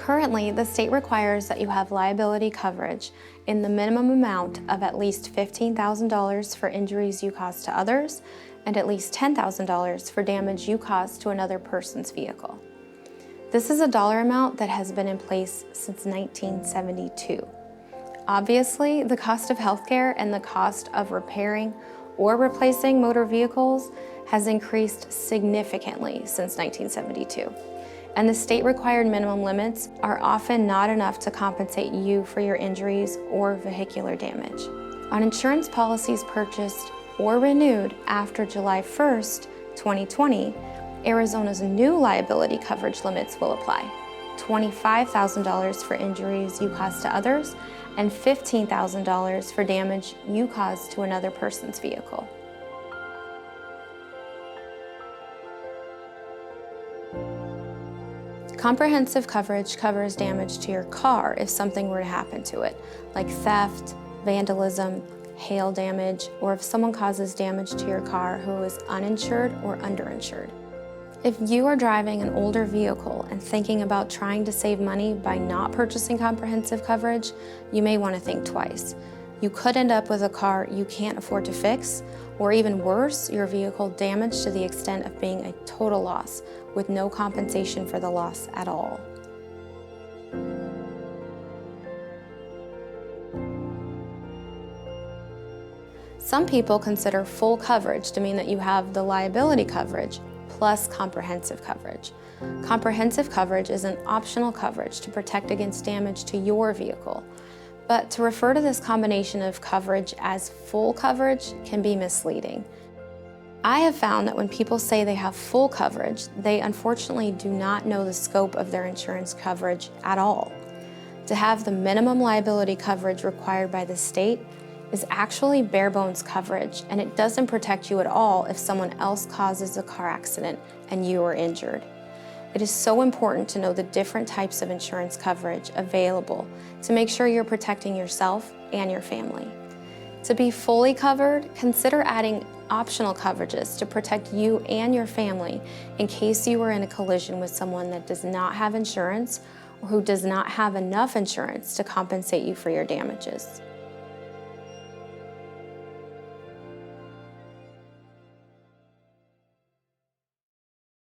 Currently, the state requires that you have liability coverage in the minimum amount of at least $15,000 for injuries you cause to others and at least $10,000 for damage you cause to another person's vehicle. This is a dollar amount that has been in place since 1972. Obviously, the cost of healthcare and the cost of repairing or replacing motor vehicles has increased significantly since 1972. And the state-required minimum limits are often not enough to compensate you for your injuries or vehicular damage. On insurance policies purchased or renewed after July 1st, 2020, Arizona's new liability coverage limits will apply: $25,000 for injuries you cause to others and $15,000 for damage you cause to another person's vehicle. Comprehensive coverage covers damage to your car if something were to happen to it, like theft, vandalism, hail damage, or if someone causes damage to your car who is uninsured or underinsured. If you are driving an older vehicle and thinking about trying to save money by not purchasing comprehensive coverage, you may want to think twice. You could end up with a car you can't afford to fix, or even worse, your vehicle damaged to the extent of being a total loss with no compensation for the loss at all. Some people consider full coverage to mean that you have the liability coverage plus comprehensive coverage. Comprehensive coverage is an optional coverage to protect against damage to your vehicle. But to refer to this combination of coverage as full coverage can be misleading. I have found that when people say they have full coverage, they unfortunately do not know the scope of their insurance coverage at all. To have the minimum liability coverage required by the state is actually bare bones coverage, and it doesn't protect you at all if someone else causes a car accident and you are injured. It is so important to know the different types of insurance coverage available to make sure you're protecting yourself and your family. To be fully covered, consider adding optional coverages to protect you and your family in case you were in a collision with someone that does not have insurance or who does not have enough insurance to compensate you for your damages.